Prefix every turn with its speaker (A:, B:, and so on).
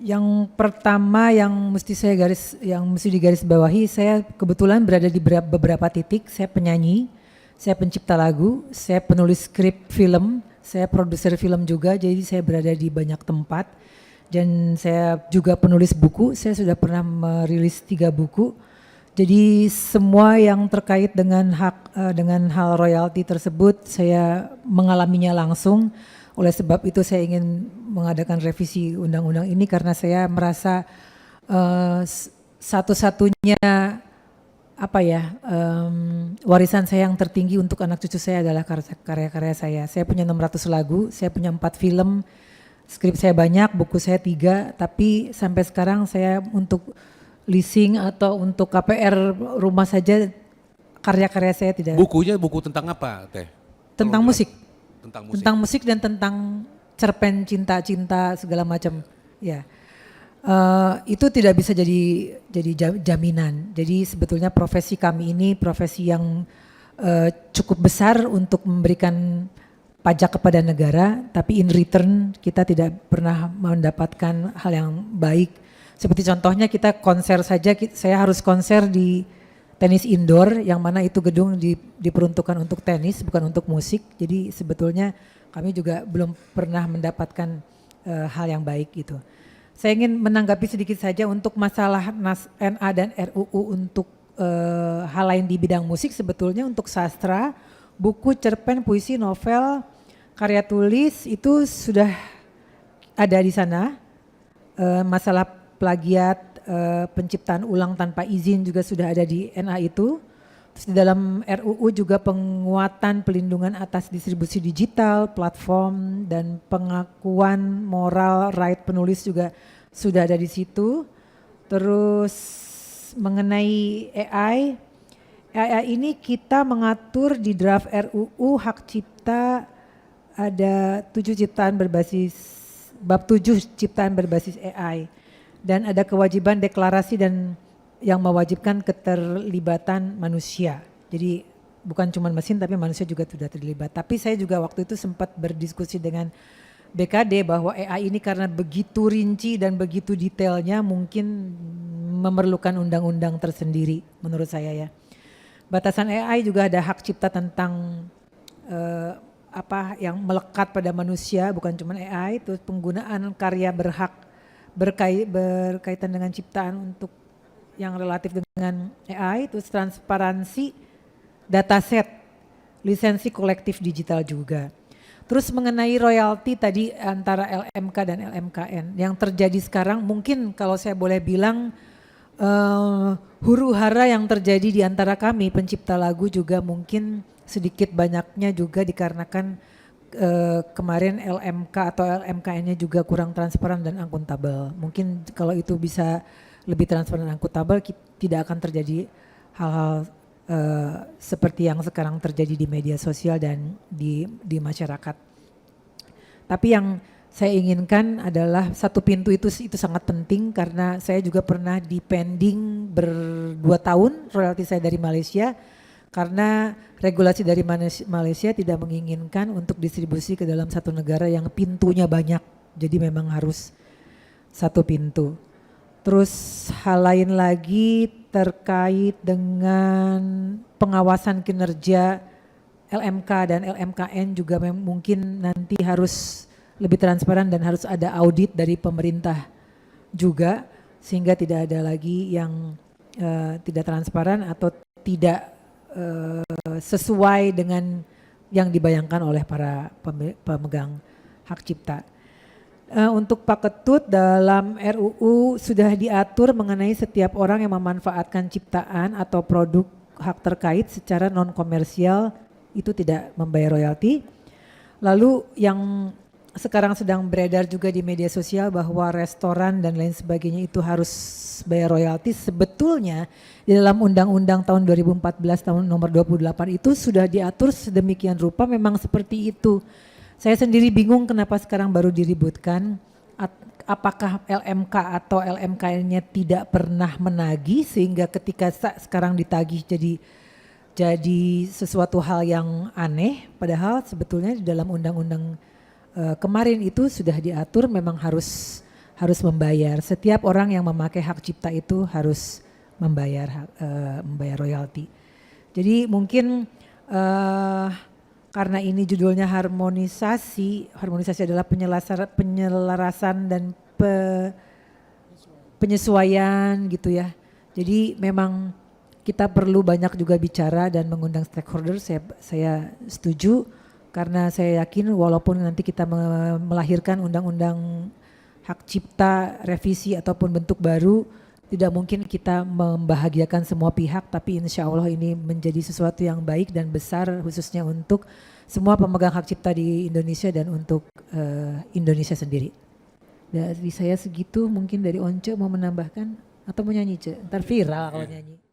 A: Yang pertama yang mesti digarisbawahi, saya kebetulan berada di beberapa titik. Saya penyanyi, saya pencipta lagu, saya penulis skrip film, saya produser film juga. Jadi saya berada di banyak tempat. Dan saya juga penulis buku. Saya sudah pernah merilis 3 buku. Jadi semua yang terkait dengan dengan hal royalti tersebut saya mengalaminya langsung. Oleh sebab itu saya ingin mengadakan revisi undang-undang ini karena saya merasa satu-satunya warisan saya yang tertinggi untuk anak cucu saya adalah karya-karya saya. Saya punya 600 lagu, saya punya 4 film, skrip saya banyak, buku saya 3, tapi sampai sekarang saya untuk leasing atau untuk KPR rumah saja karya-karya saya tidak.
B: Bukunya buku tentang apa, Teh?
A: Tentang musik.
B: Tentang musik.
A: Tentang musik dan tentang cerpen cinta-cinta segala macam. Ya, itu tidak bisa jadi jaminan. Jadi sebetulnya profesi kami ini profesi yang cukup besar untuk memberikan pajak kepada negara, tapi in return kita tidak pernah mendapatkan hal yang baik. Seperti contohnya kita konser saja, saya harus konser di tenis indoor yang mana itu gedung diperuntukkan untuk tenis bukan untuk musik. Jadi sebetulnya kami juga belum pernah mendapatkan hal yang baik gitu. Saya ingin menanggapi sedikit saja untuk masalah NA dan RUU untuk hal lain di bidang musik. Sebetulnya untuk sastra, buku, cerpen, puisi, novel, karya tulis itu sudah ada di sana. Masalah plagiat, penciptaan ulang tanpa izin juga sudah ada di NA itu. Terus di dalam RUU juga penguatan pelindungan atas distribusi digital, platform dan pengakuan moral right penulis juga sudah ada di situ. Terus mengenai AI ini kita mengatur di draft RUU hak cipta ada 7 ciptaan berbasis bab 7 ciptaan berbasis AI. Dan ada kewajiban deklarasi dan yang mewajibkan keterlibatan manusia. Jadi bukan cuma mesin tapi manusia juga sudah terlibat. Tapi saya juga waktu itu sempat berdiskusi dengan BKD bahwa AI ini karena begitu rinci dan begitu detailnya mungkin memerlukan undang-undang tersendiri menurut saya ya. Batasan AI juga ada hak cipta tentang yang melekat pada manusia bukan cuma AI, terus penggunaan karya berhak berkaitan dengan ciptaan untuk yang relatif dengan AI, terus transparansi dataset, lisensi kolektif digital juga. Terus mengenai royalti tadi antara LMK dan LMKN yang terjadi sekarang mungkin kalau saya boleh bilang huru-hara yang terjadi di antara kami pencipta lagu juga mungkin sedikit banyaknya juga dikarenakan kemarin LMK atau LMKN-nya juga kurang transparan dan akuntabel. Mungkin kalau itu bisa lebih transparan dan akuntabel tidak akan terjadi hal-hal seperti yang sekarang terjadi di media sosial dan di masyarakat. Tapi yang saya inginkan adalah satu pintu itu sangat penting karena saya juga pernah dipending 2 tahun royalti saya dari Malaysia. Karena regulasi dari Malaysia tidak menginginkan untuk distribusi ke dalam satu negara yang pintunya banyak. Jadi memang harus satu pintu. Terus hal lain lagi terkait dengan pengawasan kinerja LMK dan LMKN juga mungkin nanti harus lebih transparan dan harus ada audit dari pemerintah juga. Sehingga tidak ada lagi yang tidak transparan atau tidak sesuai dengan yang dibayangkan oleh para pemegang hak cipta. Untuk Pak Ketut dalam RUU sudah diatur mengenai setiap orang yang memanfaatkan ciptaan atau produk hak terkait secara non komersial itu tidak membayar royalti. Lalu yang sekarang sedang beredar juga di media sosial bahwa restoran dan lain sebagainya itu harus bayar royalti. Sebetulnya di dalam undang-undang tahun 2014 tahun nomor 28 itu sudah diatur sedemikian rupa memang seperti itu. Saya sendiri bingung kenapa sekarang baru diributkan. Apakah LMK atau LMKN-nya tidak pernah menagih sehingga ketika sekarang ditagih jadi sesuatu hal yang aneh. Padahal sebetulnya di dalam undang-undang kemarin itu sudah diatur memang harus harus membayar. Setiap orang yang memakai hak cipta itu harus membayar membayar royalti. Jadi mungkin karena ini judulnya harmonisasi adalah penyelarasan dan penyesuaian gitu ya. Jadi memang kita perlu banyak juga bicara dan mengundang stakeholder. Saya setuju karena saya yakin walaupun nanti kita melahirkan undang-undang hak cipta revisi ataupun bentuk baru, tidak mungkin kita membahagiakan semua pihak, tapi insya Allah ini menjadi sesuatu yang baik dan besar khususnya untuk semua pemegang hak cipta di Indonesia dan untuk Indonesia sendiri. Dari saya segitu, mungkin dari Once mau menambahkan atau mau nyanyi, Ce? Ntar viral kalau nyanyi.